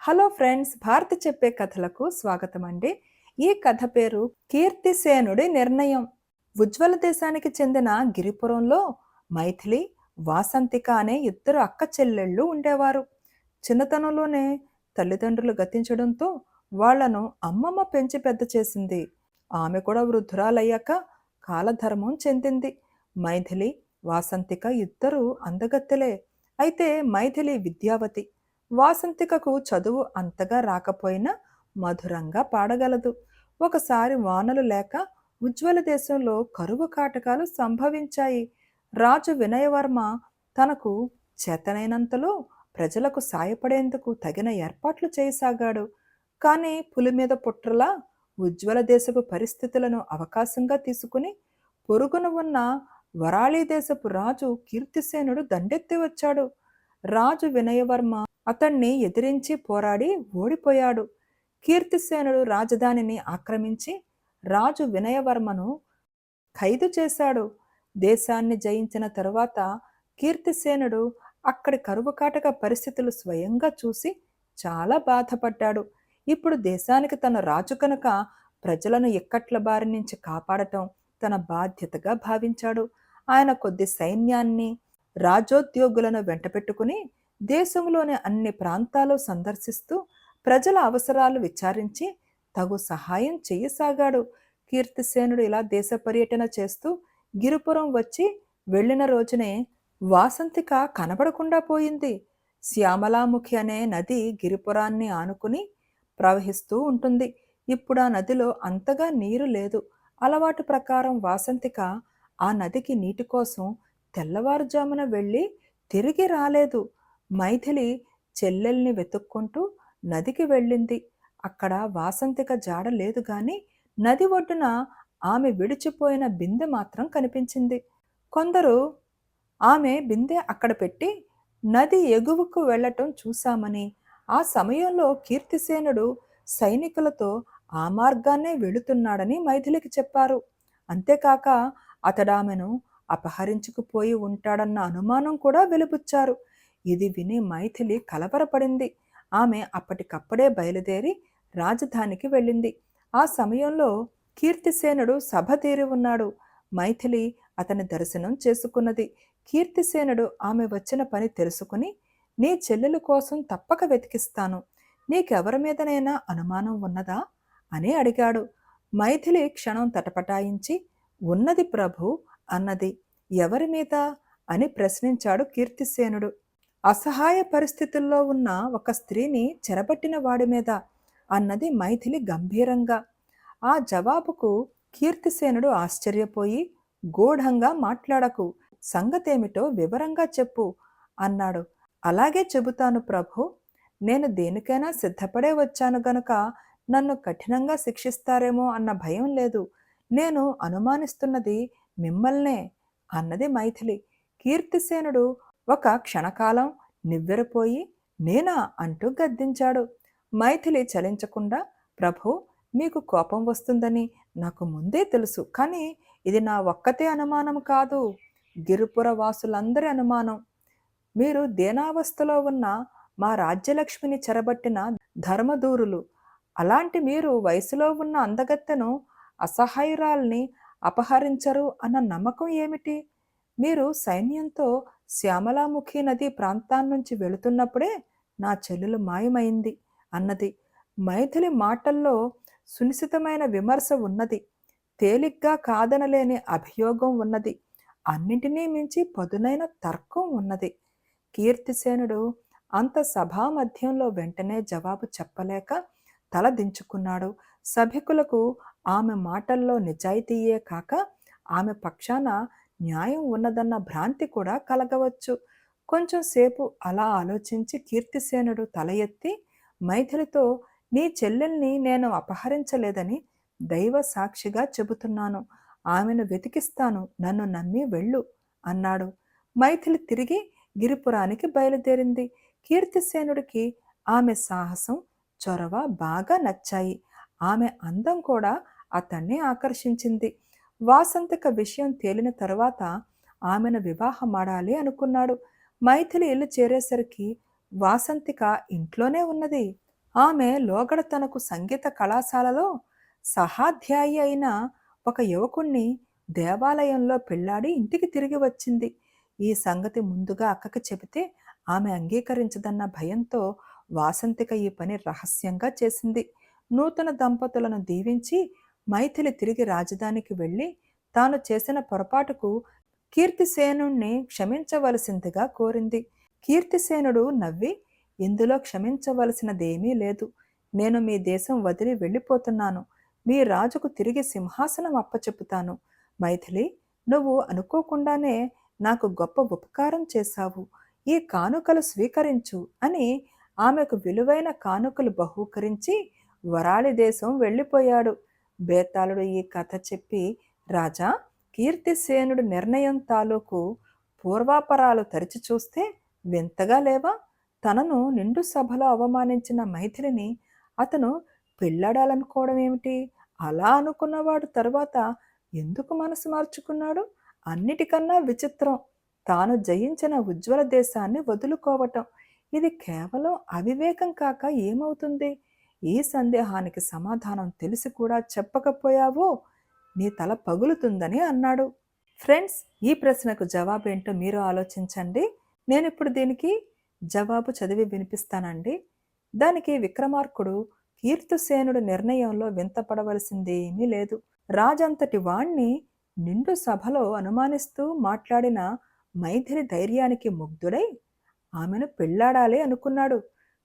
Hello friends, Bharati చెప్పే కథలకు స్వాగతం అండి. ఈ కథ పేరు కీర్తిసేనుడి నిర్ణయం. ఉజ్వల దేశానికి చెందిన గిరిపురంలో మైథిలి, వాసంతిక అనే ఇద్దరు అక్క చెల్లెళ్ళు ఉండేవారు. చిన్నతనంలోనే తల్లిదండ్రులు గతించడంతో వాళ్లను అమ్మమ్మ పెంచి పెద్ద చేసింది. ఆమె కూడా వృద్ధురాలయ్యాక కాలధర్మం చెందింది. మైథిలి, వాసంతిక ఇద్దరు అందగత్తెలే. అయితే మైథిలి విద్యావతి. వాసంతికకు చదువు అంతగా రాకపోయినా మధురంగా పాడగలదు. ఒకసారి వానలు లేక ఉజ్వల దేశంలో కరువు కాటకాలు సంభవించాయి. రాజు వినయవర్మ తనకు చేతనైనంతలో ప్రజలకు సాయపడేందుకు తగిన ఏర్పాట్లు చేయసాగాడు. కానీ పులి మీద పుట్రలా ఉజ్వల దేశపు పరిస్థితులను అవకాశంగా తీసుకుని పొరుగున ఉన్న వరాళీ దేశపు రాజు కీర్తిసేనుడు దండెత్తి వచ్చాడు. రాజు వినయవర్మ అతన్ని ఎదిరించి పోరాడి ఓడిపోయాడు. కీర్తిసేనుడు రాజధానిని ఆక్రమించి రాజు వినయవర్మను ఖైదు చేశాడు. దేశాన్ని జయించిన తరువాత కీర్తిసేనుడు అక్కడి కరువు కాటక పరిస్థితులు స్వయంగా చూసి చాలా బాధపడ్డాడు. ఇప్పుడు దేశానికి తన రాజు కనుక ప్రజలను ఇక్కట్ల బారి నుంచి కాపాడటం తన బాధ్యతగా భావించాడు. ఆయన కొద్ది సైన్యాన్ని, రాజోద్యోగులను వెంటపెట్టుకుని దేశంలోని అన్ని ప్రాంతాలు సందర్శిస్తూ ప్రజల అవసరాలు విచారించి తగు సహాయం చేయసాగాడు. కీర్తిసేనుడు ఇలా దేశ పర్యటన చేస్తూ గిరిపురం వచ్చి వెళ్ళిన రోజునే వాసంతిక కనబడకుండా పోయింది. శ్యామలాముఖి అనే నది గిరిపురాన్ని ఆనుకుని ప్రవహిస్తూ ఉంటుంది. ఇప్పుడు ఆ నదిలో అంతగా నీరు లేదు. అలవాటు ప్రకారం వాసంతిక ఆ నదికి నీటి కోసం తెల్లవారుజామున వెళ్ళి తిరిగి రాలేదు. మైథిలి చెల్లెల్ని వెతుక్కుంటూ నదికి వెళ్ళింది. అక్కడ వాసంతిక జాడ లేదు గాని నది ఒడ్డున ఆమె విడిచిపోయిన బిందె మాత్రం కనిపించింది. కొందరు ఆమె బిందె అక్కడ పెట్టి నది ఎగువకు వెళ్లటం చూశామని, ఆ సమయంలో కీర్తిసేనుడు సైనికులతో ఆ మార్గాన్నే వెళుతున్నాడని మైథిలికి చెప్పారు. అంతేకాక అతడామెను అపహరించుకుపోయి ఉంటాడన్న అనుమానం కూడా వెలుబుచ్చారు. ఇది విని మైథిలి కలవరపడింది. ఆమె అప్పటికప్పుడే బయలుదేరి రాజధానికి వెళ్ళింది. ఆ సమయంలో కీర్తిసేనుడు సభ తీరి ఉన్నాడు. మైథిలి అతని దర్శనం చేసుకున్నది. కీర్తిసేనుడు ఆమె వచ్చిన పని తెలుసుకుని, నీ చెల్లెల కోసం తప్పక వెతికిస్తాను. నీకెవరి మీదనైనా అనుమానం ఉన్నదా అని అడిగాడు. మైథిలి క్షణం తటపటాయించి, ఉన్నది ప్రభు అన్నది. ఎవరి మీద అని ప్రశ్నించాడు కీర్తిసేనుడు. అసహాయ పరిస్థితుల్లో ఉన్న ఒక స్త్రీని చెరబట్టిన వాడి మీద అన్నది మైథిలి గంభీరంగా. ఆ జవాబుకు కీర్తిసేనుడు ఆశ్చర్యపోయి, గూఢంగా మాట్లాడకు, సంగతేమిటో వివరంగా చెప్పు అన్నాడు. అలాగే చెబుతాను ప్రభు. నేను దేనికైనా సిద్ధపడే వచ్చాను గనుక నన్ను కఠినంగా శిక్షిస్తారేమో అన్న భయం లేదు. నేను అనుమానిస్తున్నది మిమ్మల్నే అన్నది మైథిలి. కీర్తిసేనుడు ఒక క్షణకాలం నివ్వెరపోయి, నేనా అంటూ గద్దించాడు. మైథిలి చలించకుండా, ప్రభు, మీకు కోపం వస్తుందని నాకు ముందే తెలుసు. కానీ ఇది నా ఒక్కతే అనుమానం కాదు, గిరిపుర వాసులందరి అనుమానం. మీరు దేనావస్థలో ఉన్న మా రాజ్యలక్ష్మిని చెరబట్టిన ధర్మదూరులు. అలాంటి మీరు వయసులో ఉన్న అందగత్తెను, అసహాయురాల్ని అపహరించరు అన్న నమ్మకం ఏమిటి? మీరు సైన్యంతో శ్యామలాముఖి నది ప్రాంతాన్నించి వెళుతున్నప్పుడే నా చెల్లెలు మాయమైంది అన్నది. మైథిలి మాటల్లో సునిశితమైన విమర్శ ఉన్నది. తేలిగ్గా కాదనలేని అభియోగం ఉన్నది. అన్నింటినీ మించి పదునైన తర్కం ఉన్నది. కీర్తిసేనుడు అంత సభా మధ్యంలో వెంటనే జవాబు చెప్పలేక తల దించుకున్నాడు. సభికులకు ఆమె మాటల్లో నిజాయితీయే కాక ఆమె పక్షాన న్యాయం ఉన్నదన్న భ్రాంతి కూడా కలగవచ్చు. కొంచెం సేపు అలా ఆలోచించి కీర్తిసేనుడు తల ఎత్తి మైథిలితో, నీ చెల్లెల్ని నేను అపహరించలేదని దైవ సాక్షిగా చెబుతున్నాను. ఆమెను వెతికిస్తాను, నన్ను నమ్మి వెళ్ళు అన్నాడు. మైథిలి తిరిగి గిరిపురానికి బయలుదేరింది. కీర్తిసేనుడికి ఆమె సాహసం, చొరవ బాగా నచ్చాయి. ఆమె అందం కూడా అతన్ని ఆకర్షించింది. వాసంతిక విషయం తేలిన తరువాత ఆమెను వివాహమాడాలి అనుకున్నాడు. మైథిలి ఇల్లు చేరేసరికి వాసంతిక ఇంట్లోనే ఉన్నది. ఆమె లోగడ తనకు సంగీత కళాశాలలో సహాధ్యాయి అయిన ఒక యువకుణ్ణి దేవాలయంలో పెళ్లాడి ఇంటికి తిరిగి వచ్చింది. ఈ సంగతి ముందుగా అక్కకి చెబితే ఆమె అంగీకరించదన్న భయంతో వాసంతిక ఈ పని రహస్యంగా చేసింది. నూతన దంపతులను దీవించి మైథిలి తిరిగి రాజధానికి వెళ్ళి తాను చేసిన పొరపాటుకు కీర్తిసేనుణ్ణి క్షమించవలసిందిగా కోరింది. కీర్తిసేనుడు నవ్వి, ఇందులో క్షమించవలసినదేమీ లేదు. నేను మీ దేశం వదిలి వెళ్ళిపోతున్నాను. మీ రాజుకు తిరిగి సింహాసనం అప్పచెప్పుతాను. మైథిలి, నువ్వు అనుకోకుండానే నాకు గొప్ప ఉపకారం చేశావు. ఈ కానుకలు స్వీకరించు అని ఆమెకు విలువైన కానుకలు బహూకరించి వరాళి దేశం వెళ్ళిపోయాడు. బేతాళుడు ఈ కథ చెప్పి, రాజా, కీర్తిసేనుడి నిర్ణయం తాలూకు పూర్వాపరాలు తరిచి చూస్తే వింతగా లేవా? తనను నిండు సభలో అవమానించిన మైథిలిని అతను పెళ్ళాడాలనుకోవడం ఏమిటి? అలా అనుకున్నవాడు తరువాత ఎందుకు మనసు మార్చుకున్నాడు? అన్నిటికన్నా విచిత్రం, తాను జయించిన ఉజ్వల దేశాన్ని వదులుకోవటం. ఇది కేవలం అవివేకం కాక ఏమవుతుంది? ఈ సందేహానికి సమాధానం తెలిసి కూడా చెప్పకపోయావో నీ తల పగులుతుందని అన్నాడు. ఫ్రెండ్స్, ఈ ప్రశ్నకు జవాబేంటో మీరు ఆలోచించండి. నేను ఇప్పుడు దీనికి జవాబు చదివి వినిపిస్తానండి. దానికి విక్రమార్కుడు కీర్తిసేనుడి నిర్ణయంలో వింతపడవలసిందేమీ లేదు. రాజంతటి వాణ్ణి నిండు సభలో అనుమానిస్తూ మాట్లాడిన మైథిలి ధైర్యానికి ముగ్ధుడై ఆమెను పెళ్లాడాలి అనుకున్నాడు.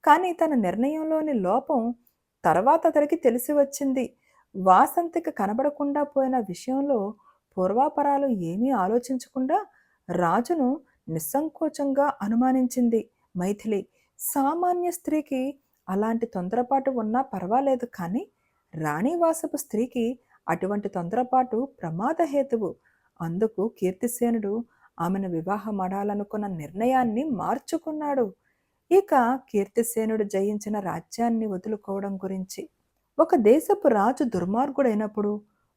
కానీ తన నిర్ణయంలోని లోపం తర్వాత అతడికి తెలిసి వచ్చింది. వాసంతికి కనబడకుండా పోయిన విషయంలో పూర్వాపరాలు ఏమీ ఆలోచించకుండా రాజును నిస్సంకోచంగా అనుమానించింది మైథిలి. సామాన్య స్త్రీకి అలాంటి తొందరపాటు ఉన్నా పర్వాలేదు, కానీ రాణివాసపు స్త్రీకి అటువంటి తొందరపాటు ప్రమాదహేతువు. అందుకు కీర్తిసేనుడు ఆమెను వివాహమాడాలనుకున్న నిర్ణయాన్ని మార్చుకున్నాడు. ఇక కీర్తిసేనుడు జయించిన రాజ్యాన్ని వదులుకోవడం గురించి. ఒక దేశపు రాజు దుర్మార్గుడైనప్పుడు,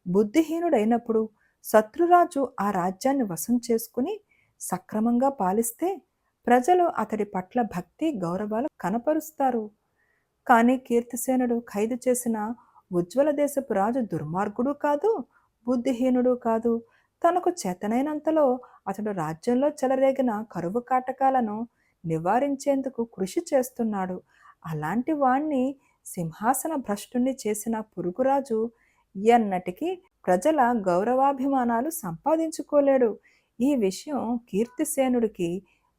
బుద్ధిహీనుడైనప్పుడు శత్రురాజు ఆ రాజ్యాన్ని వశం చేసుకుని సక్రమంగా పాలిస్తే ప్రజలు అతడి పట్ల భక్తి గౌరవాలు కనపరుస్తారు. కానీ కీర్తిసేనుడు ఖైదు చేసిన ఉజ్వల దేశపు రాజు దుర్మార్గుడు కాదు, బుద్ధిహీనుడు కాదు. తనకు చేతనైనంతలో అతడు రాజ్యంలో చెలరేగిన కరువు కాటకాలను నివారించేందుకు కృషి చేస్తున్నాడు. అలాంటి వాణ్ణి సింహాసన భ్రష్టుణ్ణి చేసిన పురుగురాజు ఎన్నటికీ ప్రజల గౌరవాభిమానాలు సంపాదించుకోలేడు. ఈ విషయం కీర్తిసేనుడికి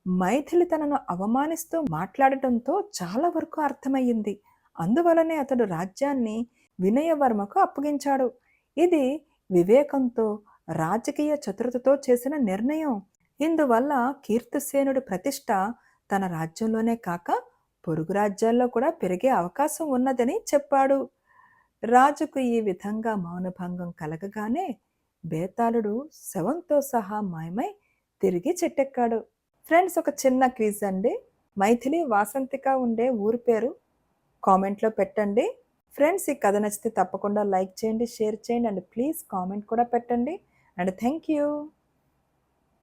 మైథిలి తనను అవమానిస్తూ మాట్లాడటంతో చాలా వరకు అర్థమయ్యింది. అందువలనే అతడు రాజ్యాన్ని వినయవర్మకు అప్పగించాడు. ఇది వివేకంతో, రాజకీయ చతురతతో చేసిన నిర్ణయం. ఇందువల్ల కీర్తిసేనుడి ప్రతిష్ట తన రాజ్యంలోనే కాక పొరుగు రాజ్యాల్లో కూడా పెరిగే అవకాశం ఉన్నదని చెప్పాడు. రాజుకు ఈ విధంగా మౌనభంగం కలగగానే బేతాళుడు శవంతో సహా మాయమై తిరిగి చెట్టెక్కాడు. ఫ్రెండ్స్, ఒక చిన్న క్విజ్ అండి. మైథిలి, వాసంతిక ఉండే ఊరి పేరు కామెంట్లో పెట్టండి. ఫ్రెండ్స్, ఈ కథ నచ్చితే తప్పకుండా లైక్ చేయండి, షేర్ చేయండి అండ్ ప్లీజ్ కామెంట్ కూడా పెట్టండి. And thank you.